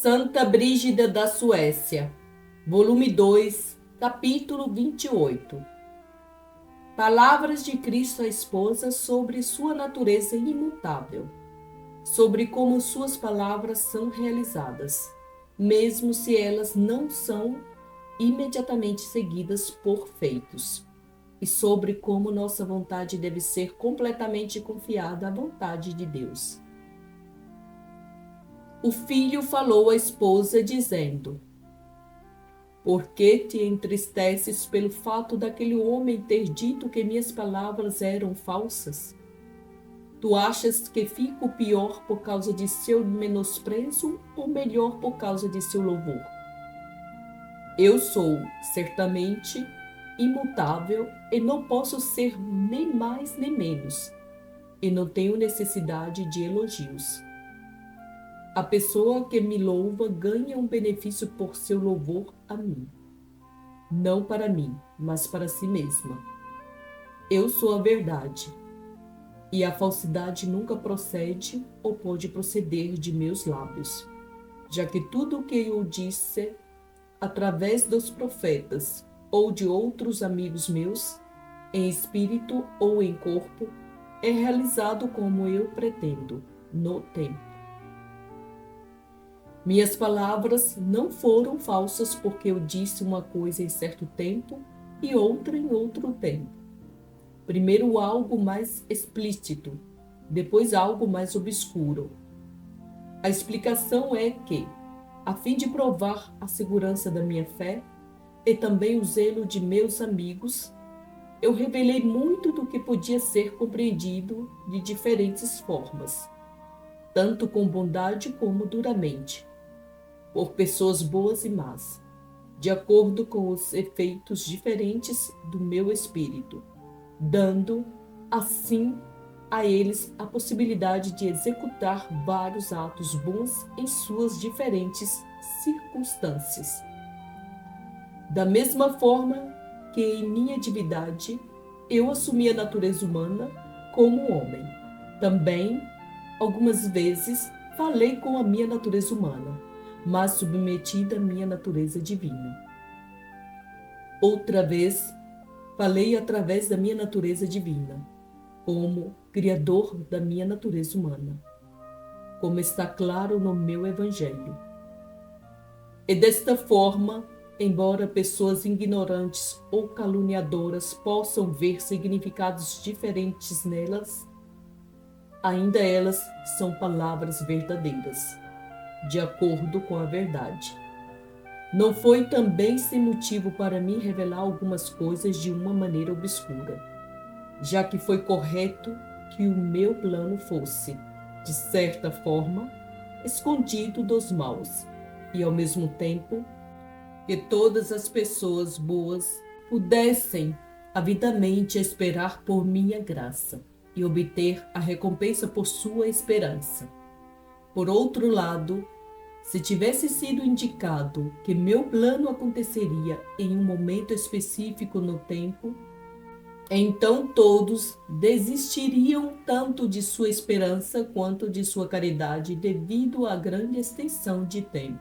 Santa Brígida da Suécia, volume 2, capítulo 28. Palavras de Cristo à esposa sobre sua natureza imutável, sobre como suas palavras são realizadas, mesmo se elas não são imediatamente seguidas por feitos, e sobre como nossa vontade deve ser completamente confiada à vontade de Deus. O filho falou à esposa, dizendo: Por que te entristeces pelo fato daquele homem ter dito que minhas palavras eram falsas? Tu achas que fico pior por causa de seu menosprezo ou melhor por causa de seu louvor? Eu sou, certamente, imutável e não posso ser nem mais nem menos, e não tenho necessidade de elogios. A pessoa que me louva ganha um benefício por seu louvor a mim. Não para mim, mas para si mesma. Eu sou a verdade, e a falsidade nunca procede ou pode proceder de meus lábios, já que tudo o que eu disse através dos profetas ou de outros amigos meus, em espírito ou em corpo, é realizado como eu pretendo, no tempo. Minhas palavras não foram falsas porque eu disse uma coisa em certo tempo e outra em outro tempo. Primeiro algo mais explícito, depois algo mais obscuro. A explicação é que, a fim de provar a segurança da minha fé e também o zelo de meus amigos, eu revelei muito do que podia ser compreendido de diferentes formas, tanto com bondade como duramente, por pessoas boas e más, de acordo com os efeitos diferentes do meu espírito, dando, assim, a eles a possibilidade de executar vários atos bons em suas diferentes circunstâncias. Da mesma forma que em minha divindade eu assumi a natureza humana como homem, também, algumas vezes, falei com a minha natureza humana, mas submetida à minha natureza divina. Outra vez, falei através da minha natureza divina, como criador da minha natureza humana, como está claro no meu Evangelho. E desta forma, embora pessoas ignorantes ou caluniadoras possam ver significados diferentes nelas, ainda elas são palavras verdadeiras, de acordo com a verdade. Não foi também sem motivo para mim revelar algumas coisas de uma maneira obscura, já que foi correto que o meu plano fosse, de certa forma, escondido dos maus, e ao mesmo tempo que todas as pessoas boas pudessem avidamente esperar por minha graça e obter a recompensa por sua esperança. Por outro lado, se tivesse sido indicado que meu plano aconteceria em um momento específico no tempo, então todos desistiriam tanto de sua esperança quanto de sua caridade devido à grande extensão de tempo.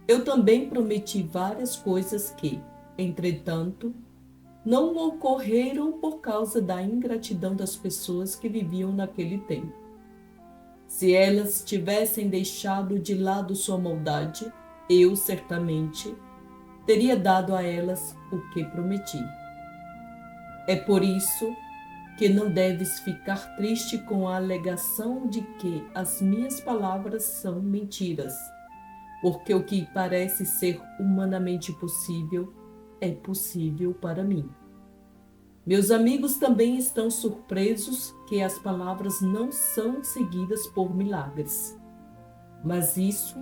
Eu também prometi várias coisas que, entretanto, não ocorreram por causa da ingratidão das pessoas que viviam naquele tempo. Se elas tivessem deixado de lado sua maldade, eu, certamente, teria dado a elas o que prometi. É por isso que não deves ficar triste com a alegação de que as minhas palavras são mentiras, porque o que parece ser humanamente possível é possível para mim. Meus amigos também estão surpresos que as palavras não são seguidas por milagres. Mas isso,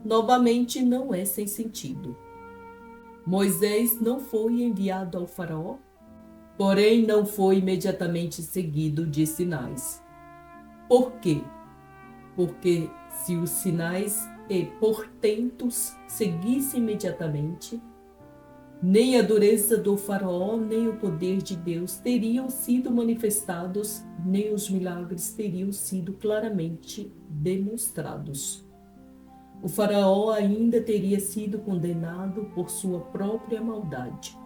novamente, não é sem sentido. Moisés não foi enviado ao faraó, porém não foi imediatamente seguido de sinais. Por quê? Porque se os sinais e portentos seguissem imediatamente, nem a dureza do faraó, nem o poder de Deus teriam sido manifestados, nem os milagres teriam sido claramente demonstrados. o faraó ainda teria sido condenado por sua própria maldade,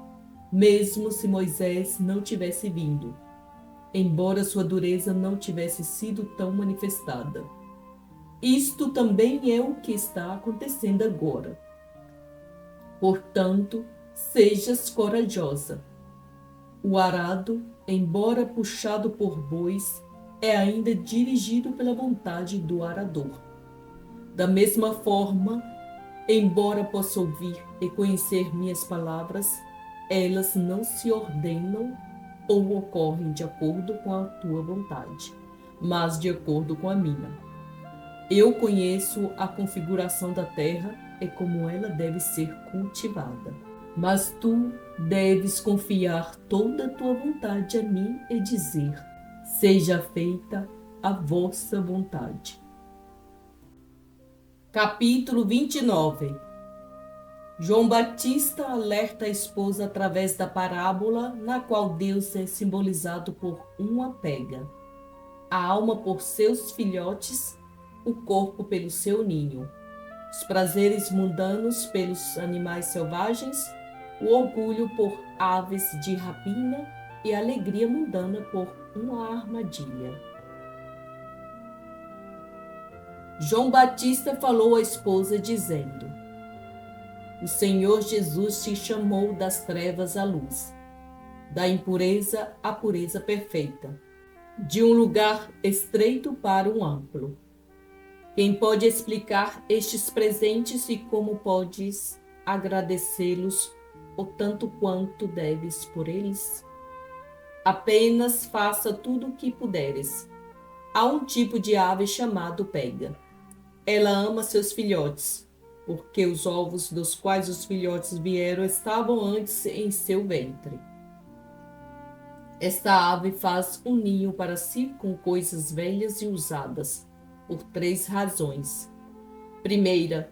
mesmo se Moisés não tivesse vindo, embora sua dureza não tivesse sido tão manifestada. Isto também é o que está acontecendo agora. Portanto, sejas corajosa. O arado, embora puxado por bois, é ainda dirigido pela vontade do arador. Da mesma forma, embora possa ouvir e conhecer minhas palavras, elas não se ordenam ou ocorrem de acordo com a tua vontade, mas de acordo com a minha. Eu conheço a configuração da terra e como ela deve ser cultivada. Mas tu deves confiar toda a tua vontade a mim e dizer: seja feita a vossa vontade. Capítulo 29. João Batista alerta a esposa através da parábola na qual Deus é simbolizado por uma pega, a alma por seus filhotes, o corpo pelo seu ninho, os prazeres mundanos pelos animais selvagens, o orgulho por aves de rapina e a alegria mundana por uma armadilha. João Batista falou à esposa dizendo: o Senhor Jesus te chamou das trevas à luz, da impureza à pureza perfeita, de um lugar estreito para um amplo. Quem pode explicar estes presentes e como podes agradecê-los o tanto quanto deves por eles? Apenas faça tudo o que puderes. Há um tipo de ave chamado pega. Ela ama seus filhotes, porque os ovos dos quais os filhotes vieram estavam antes em seu ventre. Esta ave faz um ninho para si com coisas velhas e usadas, por 3 razões. Primeira,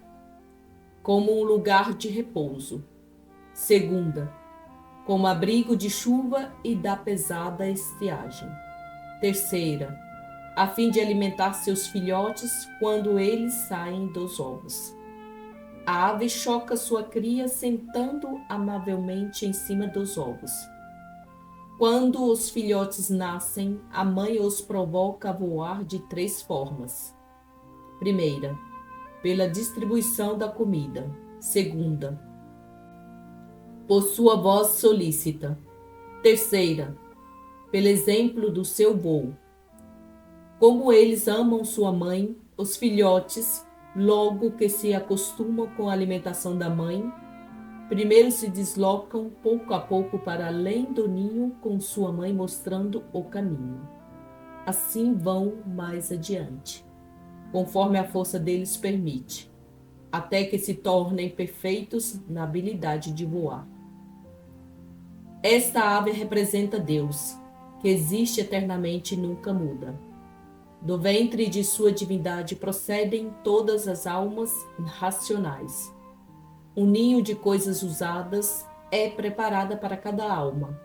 como um lugar de repouso. Segunda, como abrigo de chuva e da pesada estiagem. Terceira, a fim de alimentar seus filhotes quando eles saem dos ovos. A ave choca sua cria sentando amavelmente em cima dos ovos. Quando os filhotes nascem, a mãe os provoca a voar de 3 formas. Primeira, pela distribuição da comida. Segunda, por sua voz solícita. Terceira, pelo exemplo do seu voo. Como eles amam sua mãe, os filhotes, logo que se acostumam com a alimentação da mãe, primeiro se deslocam pouco a pouco para além do ninho com sua mãe mostrando o caminho. Assim vão mais adiante, conforme a força deles permite, até que se tornem perfeitos na habilidade de voar. Esta ave representa Deus, que existe eternamente e nunca muda. Do ventre de sua divindade procedem todas as almas racionais. Um ninho de coisas usadas é preparada para cada alma,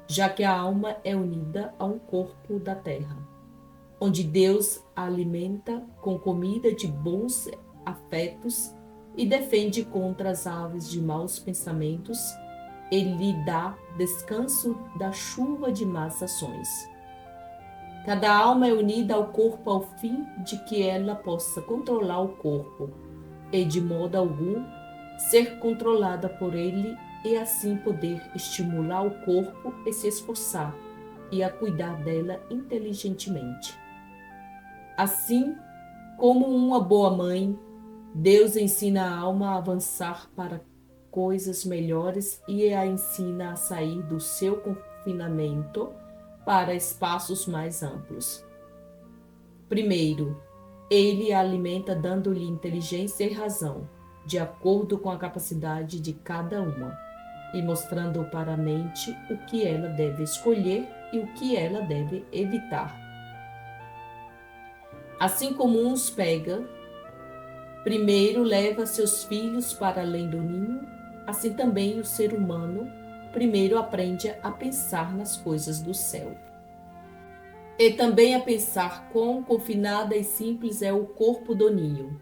já que a alma é unida a um corpo da terra, onde Deus a alimenta com comida de bons afetos e defende contra as aves de maus pensamentos e lhe dá descanso da chuva de más ações. Cada alma é unida ao corpo ao fim de que ela possa controlar o corpo e, de modo algum, ser controlada por ele e assim poder estimular o corpo e se esforçar e a cuidar dela inteligentemente. Assim, como uma boa mãe, Deus ensina a alma a avançar para coisas melhores e a ensina a sair do seu confinamento para espaços mais amplos. Primeiro, ele a alimenta dando-lhe inteligência e razão, de acordo com a capacidade de cada uma, e mostrando para a mente o que ela deve escolher e o que ela deve evitar. Assim como uns pega, primeiro leva seus filhos para além do ninho, assim também o ser humano primeiro aprende a pensar nas coisas do céu. E também a pensar quão confinada e simples é o corpo do ninho,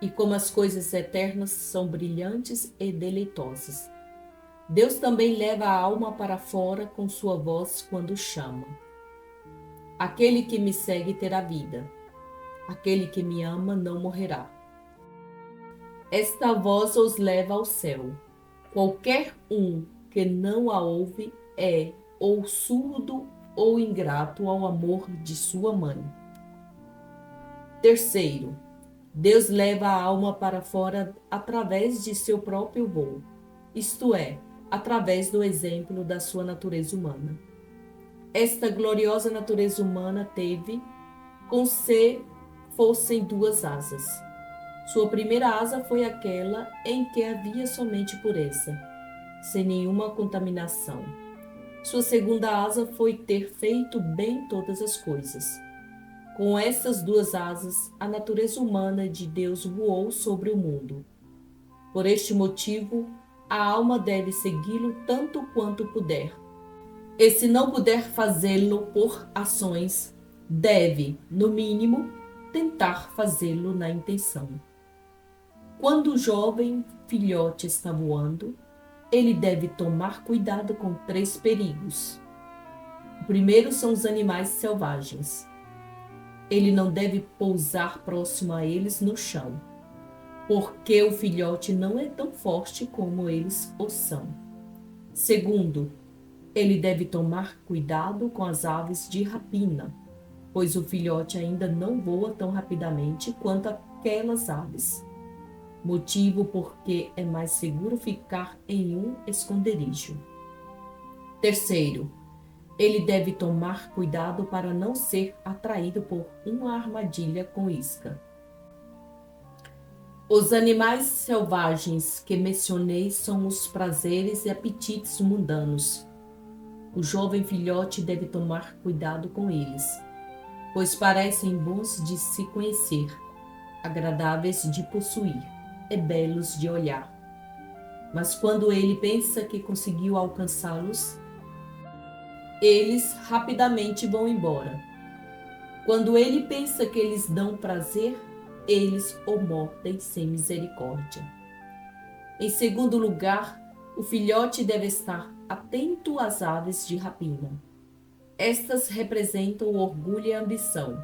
e como as coisas eternas são brilhantes e deleitosas. Deus também leva a alma para fora com sua voz quando chama. Aquele que me segue terá vida. Aquele que me ama não morrerá. Esta voz os leva ao céu. Qualquer um que não a ouve é ou surdo ou ingrato ao amor de sua mãe. Terceiro, Deus leva a alma para fora através de seu próprio voo, isto é, através do exemplo da sua natureza humana. Esta gloriosa natureza humana teve, com se fossem duas asas. Sua primeira asa foi aquela em que havia somente pureza, sem nenhuma contaminação. Sua segunda asa foi ter feito bem todas as coisas. Com essas duas asas, a natureza humana de Deus voou sobre o mundo. Por este motivo, a alma deve segui-lo tanto quanto puder. E se não puder fazê-lo por ações, deve, no mínimo, tentar fazê-lo na intenção. Quando o jovem filhote está voando, ele deve tomar cuidado com 3 perigos. O primeiro são os animais selvagens. Ele não deve pousar próximo a eles no chão, porque o filhote não é tão forte como eles o são. Segundo, ele deve tomar cuidado com as aves de rapina, pois o filhote ainda não voa tão rapidamente quanto aquelas aves. Motivo porque é mais seguro ficar em um esconderijo. Terceiro, ele deve tomar cuidado para não ser atraído por uma armadilha com isca. Os animais selvagens que mencionei são os prazeres e apetites mundanos. O jovem filhote deve tomar cuidado com eles, pois parecem bons de se conhecer, agradáveis de possuir e belos de olhar. Mas quando ele pensa que conseguiu alcançá-los, eles rapidamente vão embora. Quando ele pensa que eles dão prazer, eles o mordem sem misericórdia. Em segundo lugar, o filhote deve estar atento às aves de rapina. Estas representam o orgulho e a ambição.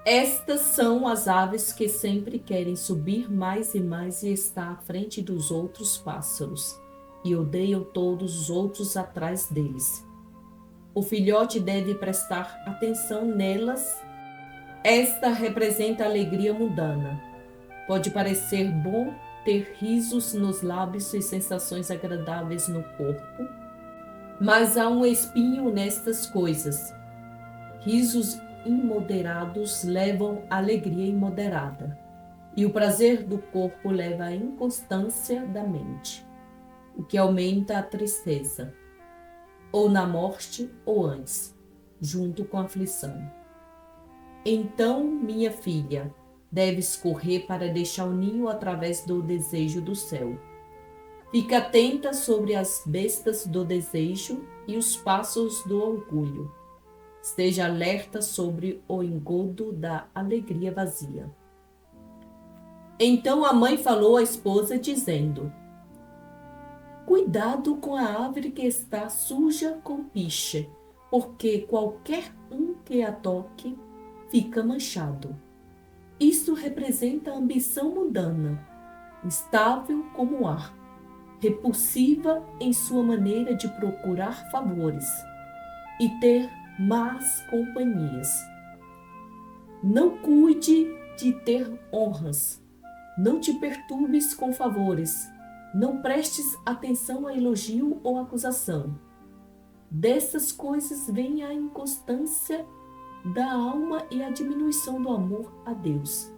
Estas são as aves que sempre querem subir mais e mais e estar à frente dos outros pássaros, e odeiam todos os outros atrás deles. O filhote deve prestar atenção nelas. Esta representa a alegria mundana. Pode parecer bom ter risos nos lábios e sensações agradáveis no corpo, mas há um espinho nestas coisas. Risos imoderados levam à alegria imoderada, e o prazer do corpo leva à inconstância da mente, o que aumenta a tristeza, ou na morte ou antes, junto com a aflição. Então, minha filha, deves correr para deixar o ninho através do desejo do céu. Fica atenta sobre as bestas do desejo e os passos do orgulho. Esteja alerta sobre o engodo da alegria vazia. Então a mãe falou à esposa, dizendo: cuidado com a árvore que está suja com piche, porque qualquer um que a toque fica manchado. Isso representa a ambição mundana, instável como o ar, repulsiva em sua maneira de procurar favores e ter más companhias. Não cuide de ter honras, não te perturbes com favores, não prestes atenção a elogio ou acusação. Dessas coisas vem a inconstância da alma e a diminuição do amor a Deus.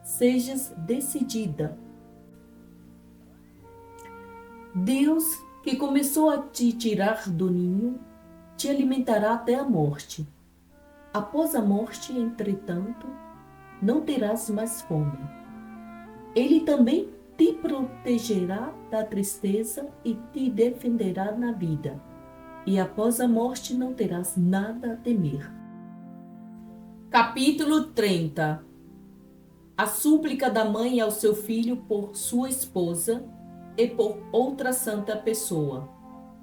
Sejas decidida. Deus, que começou a te tirar do ninho, te alimentará até a morte. Após a morte, entretanto, não terás mais fome. Ele também te protegerá da tristeza e te defenderá na vida. E após a morte não terás nada a temer. Capítulo 30. A súplica da mãe ao seu filho por sua esposa e por outra santa pessoa,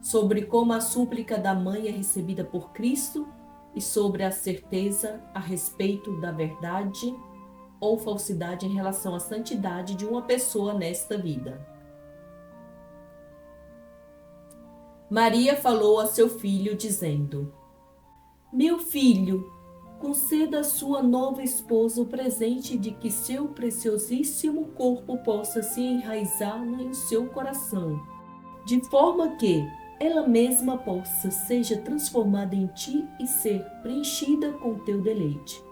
sobre como a súplica da mãe é recebida por Cristo e sobre a certeza a respeito da verdade ou falsidade em relação à santidade de uma pessoa nesta vida. Maria falou a seu filho, dizendo: Meu filho, conceda à sua nova esposa o presente de que seu preciosíssimo corpo possa se enraizar em seu coração, de forma que ela mesma seja transformada em ti e ser preenchida com teu deleite.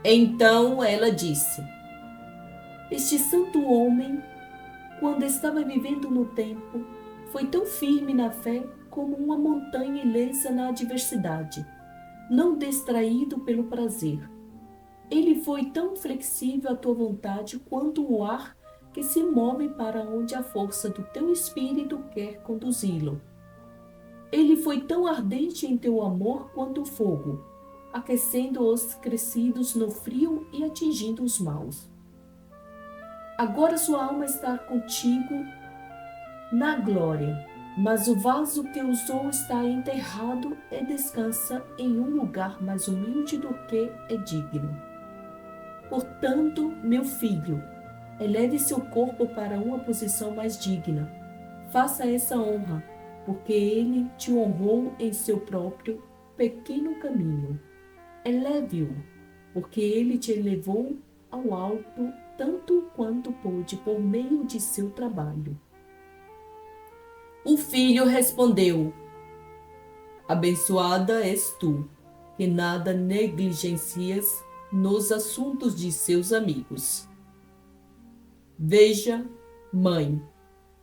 Então ela disse: Este santo homem, quando estava vivendo no tempo, foi tão firme na fé como uma montanha ilesa na adversidade, não distraído pelo prazer. Ele foi tão flexível à tua vontade quanto o ar que se move para onde a força do teu espírito quer conduzi-lo. Ele foi tão ardente em teu amor quanto o fogo, aquecendo os crescidos no frio e atingindo os maus. Agora sua alma está contigo na glória, mas o vaso que usou está enterrado e descansa em um lugar mais humilde do que é digno. Portanto, meu filho, eleve seu corpo para uma posição mais digna. Faça essa honra, porque ele te honrou em seu próprio pequeno caminho. Eleve-o, porque ele te elevou ao alto tanto quanto pôde por meio de seu trabalho. O filho respondeu: Abençoada és tu, que nada negligencias nos assuntos de seus amigos. Veja, mãe,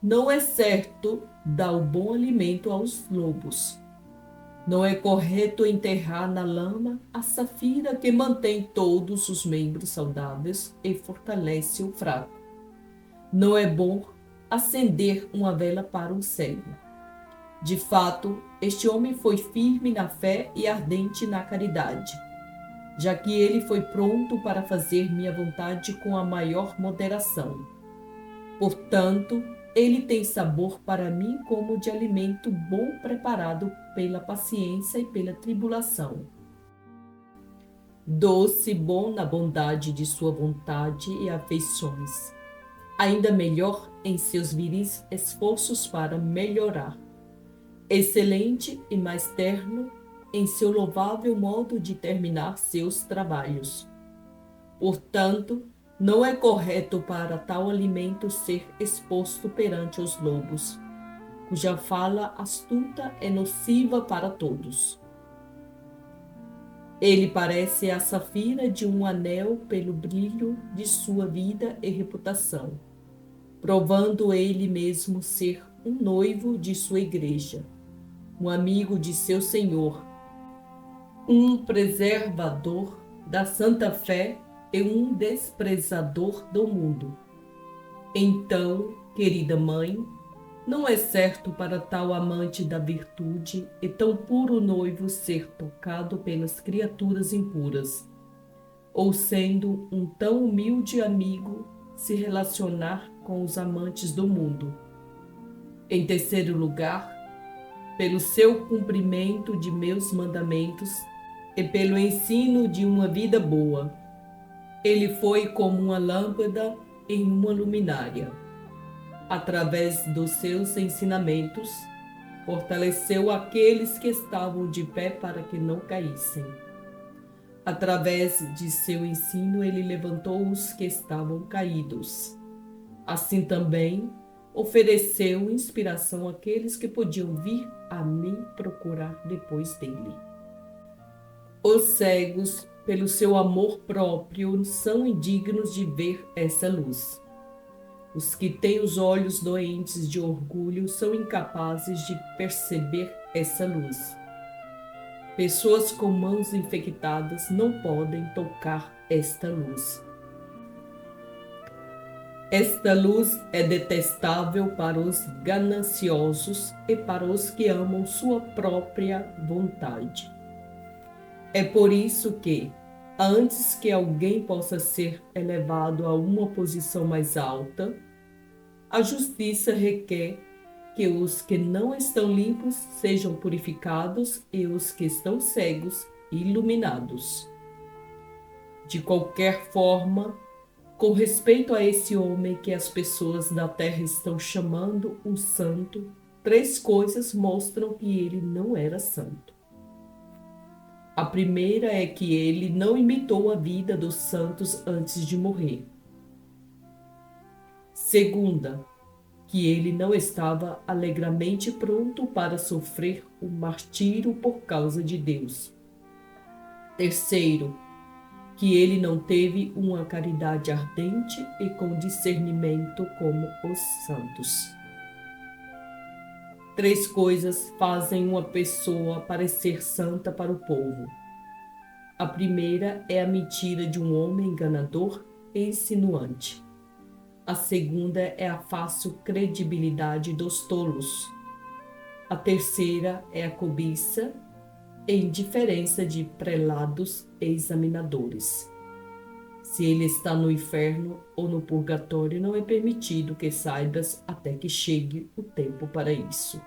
não é certo dar o bom alimento aos lobos. Não é correto enterrar na lama a safira que mantém todos os membros saudáveis e fortalece o fraco. Não é bom acender uma vela para um cego. De fato, este homem foi firme na fé e ardente na caridade, já que ele foi pronto para fazer minha vontade com a maior moderação. Portanto, ele tem sabor para mim como de alimento bom preparado pela paciência e pela tribulação. Doce e bom na bondade de sua vontade e afeições. Ainda melhor em seus viris esforços para melhorar. Excelente e mais terno em seu louvável modo de terminar seus trabalhos. Portanto, não é correto para tal alimento ser exposto perante os lobos, cuja fala astuta é nociva para todos. Ele parece a safira de um anel pelo brilho de sua vida e reputação, provando ele mesmo ser um noivo de sua igreja, um amigo de seu Senhor, um preservador da santa fé e um desprezador do mundo. Então, querida mãe, não é certo para tal amante da virtude e tão puro noivo ser tocado pelas criaturas impuras, ou sendo um tão humilde amigo se relacionar com os amantes do mundo. Em terceiro lugar, pelo seu cumprimento de meus mandamentos e pelo ensino de uma vida boa, ele foi como uma lâmpada em uma luminária. Através dos seus ensinamentos, fortaleceu aqueles que estavam de pé para que não caíssem. Através de seu ensino, ele levantou os que estavam caídos. Assim também, ofereceu inspiração àqueles que podiam vir a me procurar depois dele. Os cegos, pelo seu amor próprio, são indignos de ver essa luz. Os que têm os olhos doentes de orgulho são incapazes de perceber essa luz. Pessoas com mãos infectadas não podem tocar esta luz. Esta luz é detestável para os gananciosos e para os que amam sua própria vontade. É por isso que, Antes que alguém possa ser elevado a uma posição mais alta, a justiça requer que os que não estão limpos sejam purificados e os que estão cegos iluminados. De qualquer forma, com respeito a esse homem que as pessoas da terra estão chamando um santo, 3 coisas mostram que ele não era santo. A primeira é que ele não imitou a vida dos santos antes de morrer. Segunda, que ele não estava alegremente pronto para sofrer o martírio por causa de Deus. Terceiro, que ele não teve uma caridade ardente e com discernimento como os santos. 3 coisas fazem uma pessoa parecer santa para o povo. A primeira é a mentira de um homem enganador e insinuante. A segunda é a fácil credibilidade dos tolos. A terceira é a cobiça e indiferença de prelados e examinadores. Se ele está no inferno ou no purgatório, não é permitido que saibas até que chegue o tempo para isso.